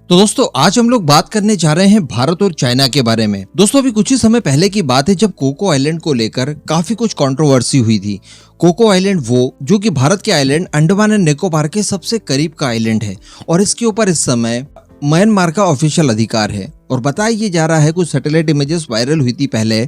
तो दोस्तों आज हम लोग बात करने जा रहे हैं भारत और चाइना के बारे में। दोस्तों अभी कुछ ही समय पहले की बात है जब कोको आइलैंड को लेकर काफी कुछ कंट्रोवर्सी हुई थी। कोको आइलैंड वो जो कि भारत के आइलैंड अंडमान एंड निकोबार के सबसे करीब का आइलैंड है और इसके ऊपर इस समय म्यांमार का ऑफिशियल अधिकार है। और बताया ये जा रहा है, कुछ सैटेलाइट इमेजेस वायरल हुई थी पहले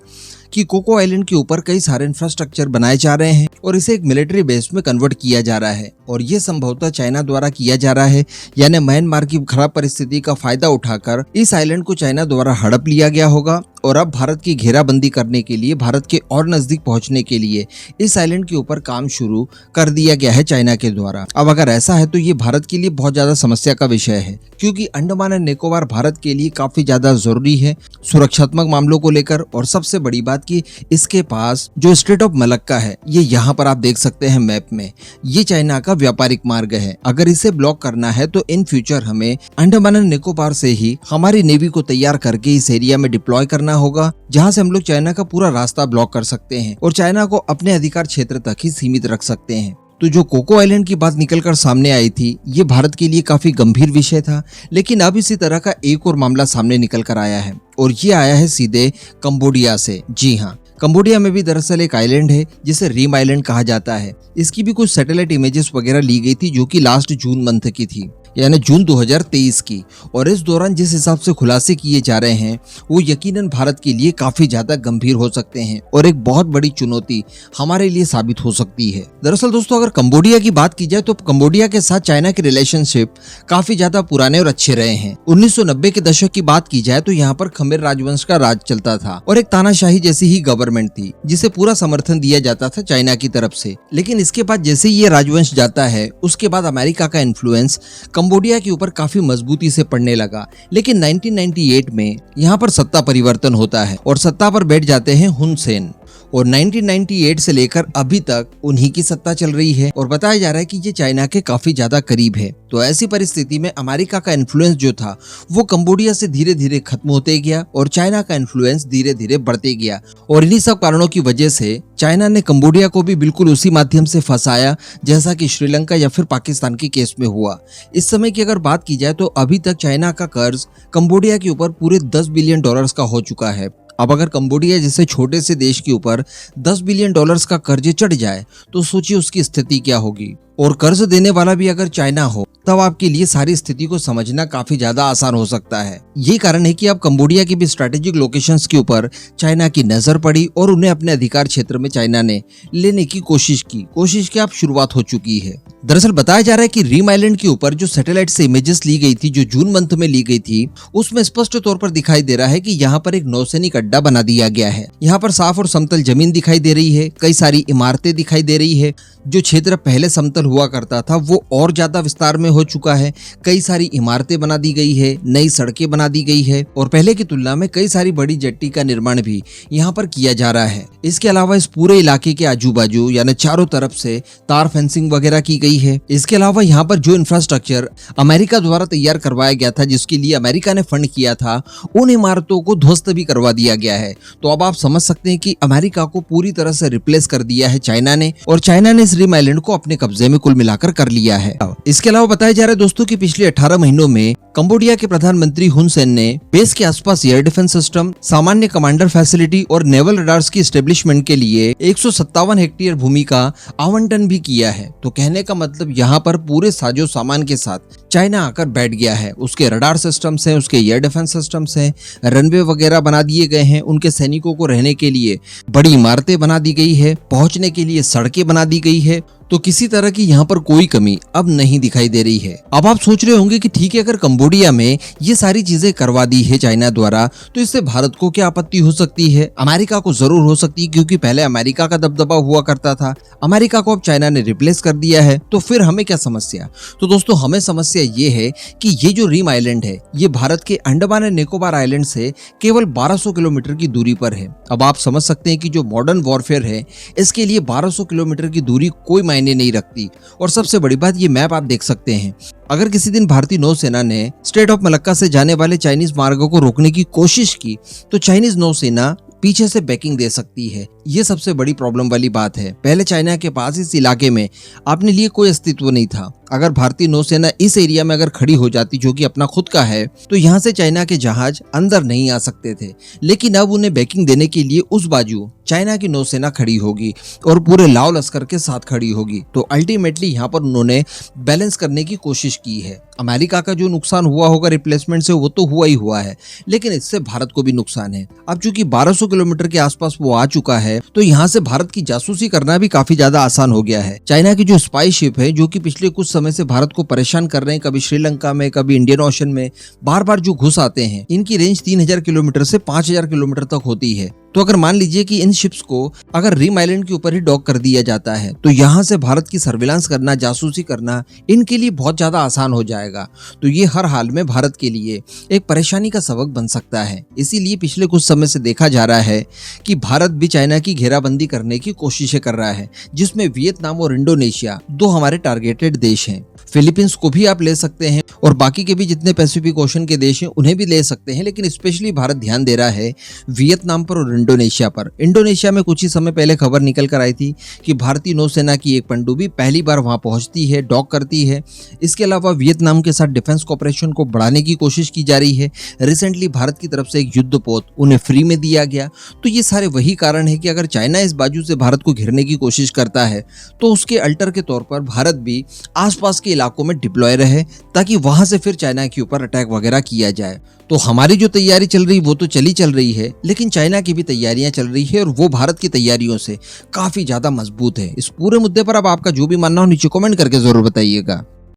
कि कोको आइलैंड के ऊपर कई सारे इंफ्रास्ट्रक्चर बनाए जा रहे हैं और इसे एक मिलिट्री बेस में कन्वर्ट किया जा रहा है और ये संभवतः चाइना द्वारा किया जा रहा है, यानी म्यांमार की खराब परिस्थिति का फायदा उठाकर इस आइलैंड को चाइना द्वारा हड़प लिया गया होगा और अब भारत की घेराबंदी करने के लिए, भारत के और नजदीक पहुंचने के लिए इस आइलैंड के ऊपर काम शुरू कर दिया गया है चाइना के द्वारा। अब अगर ऐसा है तो ये भारत के लिए बहुत ज्यादा समस्या का विषय है, क्योंकि अंडमान एंड निकोबार भारत के लिए काफी ज्यादा जरूरी है सुरक्षात्मक मामलों को लेकर। और सबसे बड़ी बात कि इसके पास जो स्ट्रेट ऑफ मलक्का है, ये यहाँ पर आप देख सकते हैं मैप में, ये चाइना का व्यापारिक मार्ग है। अगर इसे ब्लॉक करना है तो इन फ्यूचर हमें अंडमान एंड निकोबार से ही हमारी नेवी को तैयार करके इस एरिया में डिप्लॉय करना होगा, जहां से हम लोग चाइना का पूरा रास्ता ब्लॉक कर सकते हैं और चाइना को अपने अधिकार क्षेत्र तक ही सीमित रख सकते हैं। तो जो कोको आइलैंड की बात निकलकर सामने आई थी, ये भारत के लिए काफी गंभीर विषय था, लेकिन अब इसी तरह का एक और मामला सामने निकल कर आया है और ये आया है सीधे कंबोडिया से। जी हाँ, कंबोडिया में भी दरअसल एक आइलैंड है जिसे रीम आइलैंड कहा जाता है। इसकी भी कुछ सैटेलाइट इमेजेस वगैरह ली गई थी जो कि लास्ट जून मंथ की थी, यानी जून 2023 की। और इस दौरान जिस हिसाब से खुलासे किए जा रहे हैं वो यकीनन भारत के लिए काफी ज्यादा गंभीर हो सकते हैं और एक बहुत बड़ी चुनौती हमारे लिए साबित हो सकती है। दरअसल दोस्तों अगर कंबोडिया की बात की जाए तो कंबोडिया के साथ चाइना के रिलेशनशिप काफी ज्यादा पुराने और अच्छे रहे हैं। 1990 के दशक की बात की जाए तो यहाँ पर खमेर राजवंश का राज चलता था और एक तानाशाही जैसी ही गवर्नमेंट थी जिसे पूरा समर्थन दिया जाता था चाइना की तरफ से। लेकिन इसके बाद जैसे ये राजवंश जाता है उसके बाद अमेरिका का इन्फ्लुएंस कंबोडिया के ऊपर काफी मजबूती से पड़ने लगा। लेकिन 1998 में यहाँ पर सत्ता परिवर्तन होता है और सत्ता पर बैठ जाते हैं हुन सेन और 1998 से लेकर अभी तक उन्हीं की सत्ता चल रही है और बताया जा रहा है कि ये चाइना के काफी ज्यादा करीब है। तो ऐसी परिस्थिति में अमेरिका का इन्फ्लुएंस जो था वो कंबोडिया से धीरे धीरे खत्म होते गया और चाइना का इन्फ्लुएंस धीरे धीरे बढ़ते गया और इन्हीं सब कारणों की वजह से चाइना ने कंबोडिया को भी बिल्कुल उसी माध्यम से फंसाया जैसा कि श्रीलंका या फिर पाकिस्तान के केस में हुआ। इस समय की अगर बात की जाए तो अभी तक चाइना का कर्ज कंबोडिया के ऊपर पूरे $10 बिलियन का हो चुका है। अब अगर कंबोडिया जैसे छोटे से देश के ऊपर $10 बिलियन का कर्ज चढ़ जाए तो सोचिए उसकी स्थिति क्या होगी। और कर्ज देने वाला भी अगर चाइना हो तब आपके लिए सारी स्थिति को समझना काफी ज्यादा आसान हो सकता है। यही कारण है कि अब कंबोडिया की भी स्ट्रेटेजिक लोकेशंस के ऊपर चाइना की नजर पड़ी और उन्हें अपने अधिकार क्षेत्र में चाइना ने लेने की कोशिश की अब शुरुआत हो चुकी है। दरअसल बताया जा रहा है कि रीम आइलैंड के ऊपर जो सैटेलाइट से इमेजेस ली गई थी जो जून मंथ में ली गई थी उसमें स्पष्ट तौर पर दिखाई दे रहा है कि यहाँ पर एक नौसैनिक अड्डा बना दिया गया है। यहाँ पर साफ और समतल जमीन दिखाई दे रही है, कई सारी इमारतें दिखाई दे रही है। जो क्षेत्र पहले समतल हुआ करता था वो और ज्यादा विस्तार में हो चुका है, कई सारी इमारतें बना दी गई है, नई सड़कें बना दी गई है और पहले की तुलना में कई सारी बड़ी जेट्टी का निर्माण भी यहाँ पर किया जा रहा है। इसके अलावा इस पूरे इलाके के आजू बाजू यानी चारों तरफ से तार फेंसिंग वगैरह की गई है। इसके अलावा यहाँ पर जो इंफ्रास्ट्रक्चर अमेरिका द्वारा तैयार करवाया गया था, जिसके लिए अमेरिका ने फंड किया था, उन इमारतों को ध्वस्त भी करवा दिया गया है। तो अब आप समझ सकते हैं कि अमेरिका को पूरी तरह से रिप्लेस कर दिया है चाइना ने और चाइना ने इस रीम आइलैंड को अपने कब्जे में कुल मिलाकर कर लिया है। इसके अलावा बताया जा रहा है दोस्तों कि पिछले 18 महीनों में कंबोडिया के प्रधानमंत्री हुन सेन ने बेस के आसपास एयर डिफेंस सिस्टम, सामान्य कमांडर फैसिलिटी और नेवल रडार्स की एस्टेब्लिशमेंट के लिए 157 हेक्टेयर भूमि का आवंटन भी किया है। तो कहने का मतलब यहाँ पर पूरे साजो सामान के साथ चाइना आकर बैठ गया है। उसके रडार सिस्टम्स हैं, उसके एयर डिफेंस सिस्टम्स हैं, रनवे वगैरह बना दिए गए हैं, उनके सैनिकों को रहने के लिए बड़ी इमारतें बना दी गई है, पहुंचने के लिए सड़कें बना दी गई है। तो किसी तरह की यहाँ पर कोई कमी अब नहीं दिखाई दे रही है। अब आप सोच रहे होंगे कि ठीक है, अगर कंबोडिया में ये सारी चीजें करवा दी है चाइना द्वारा तो इससे भारत को क्या आपत्ति हो सकती है? अमेरिका को जरूर हो सकती है, क्योंकि पहले अमेरिका का दबदबा हुआ करता था, अमेरिका को अब चाइना ने रिप्लेस कर दिया है। तो फिर हमें क्या समस्या? तो दोस्तों हमें समस्या ये है कि ये जो रीम आइलैंड है ये भारत के अंडमान एंड निकोबार आइलैंड से केवल 1200 किलोमीटर की दूरी पर है। अब आप समझ सकते हैं कि जो मॉडर्न वॉरफेयर है इसके लिए 1200 किलोमीटर की दूरी कोई मायने नहीं रखती। और सबसे बड़ी बात, ये मैप आप देख सकते हैं, अगर किसी दिन भारतीय नौसेना ने स्ट्रेट ऑफ मलक्का से जाने वाले चाइनीज मार्गों को रोकने की कोशिश की तो चाइनीज नौसेना पीछे से बैकिंग दे सकती है। ये सबसे बड़ी प्रॉब्लम वाली बात है। पहले चाइना के पास इस इलाके में अपने लिए कोई अस्तित्व नहीं था। अगर भारतीय नौसेना इस एरिया में अगर खड़ी हो जाती, जो कि अपना खुद का है, तो यहाँ से चाइना के जहाज अंदर नहीं आ सकते थे। लेकिन अब उन्हें बैकिंग देने के लिए उस बाजू चाइना की नौसेना खड़ी होगी और पूरे लाव लश्कर के साथ खड़ी होगी। तो अल्टीमेटली यहाँ पर उन्होंने बैलेंस करने की कोशिश की है। अमेरिका का जो नुकसान हुआ होगा रिप्लेसमेंट से, वो तो हुआ ही हुआ है, लेकिन इससे भारत को भी नुकसान है। अब चूंकि 1200 किलोमीटर के आसपास वो आ चुका है, तो यहाँ से भारत की जासूसी करना भी काफी ज्यादा आसान हो गया है। चाइना की जो स्पाई शिप है, जो कि पिछले कुछ समय से भारत को परेशान कर रहे हैं, कभी श्रीलंका में, कभी इंडियन ओशन में बार बार जो घुस आते हैं, इनकी रेंज 3000 किलोमीटर से 5000 किलोमीटर तक होती है। तो अगर मान लीजिए कि इन शिप्स को अगर रिम आइलैंड के ऊपर ही डॉक कर दिया जाता है, तो यहाँ से भारत की सर्विलांस करना, जासूसी करना इनके लिए बहुत ज्यादा आसान हो जाएगा। तो ये हर हाल में भारत के लिए एक परेशानी का सबक बन सकता है। इसीलिए पिछले कुछ समय से देखा जा रहा है कि भारत भी चाइना की घेराबंदी करने की कोशिशें कर रहा है, जिसमें वियतनाम और इंडोनेशिया दो हमारे टारगेटेड देश हैं। फिलीपींस को भी आप ले सकते हैं और बाकी के भी जितने पैसिफिक ओशन के देश हैं उन्हें भी ले सकते हैं, लेकिन स्पेशली भारत ध्यान दे रहा है वियतनाम पर और इंडोनेशिया पर। इंडोनेशिया में कुछ ही समय पहले खबर निकल कर आई थी कि भारतीय नौसेना की एक पनडुब्बी पहली बार वहां पहुंचती है, डॉक करती है। इसके अलावा वियतनाम के साथ डिफेंस कॉपरेशन को बढ़ाने की कोशिश की जा रही है। रिसेंटली भारत की तरफ से एक युद्धपोत उन्हें फ्री में दिया गया। तो ये सारे वही कारण है कि अगर चाइना इस बाजू से भारत को घेरने की कोशिश करता है, तो उसके अल्टर के तौर पर भारत भी आसपास के इलाकों में डिप्लॉय रहे, ताकि वहां से फिर चाइना के ऊपर अटैक वगैरह किया जाए। तो हमारी जो तैयारी चल रही वो तो चल रही है, लेकिन चाइना की भी तैयारियां चल रही है और वो भारत की तैयारियों से काफी ज्यादा मजबूत है। इस पूरे मुद्दे पर अब आपका जो भी मानना हो नीचे कमेंट करके जरूर बताइएगा।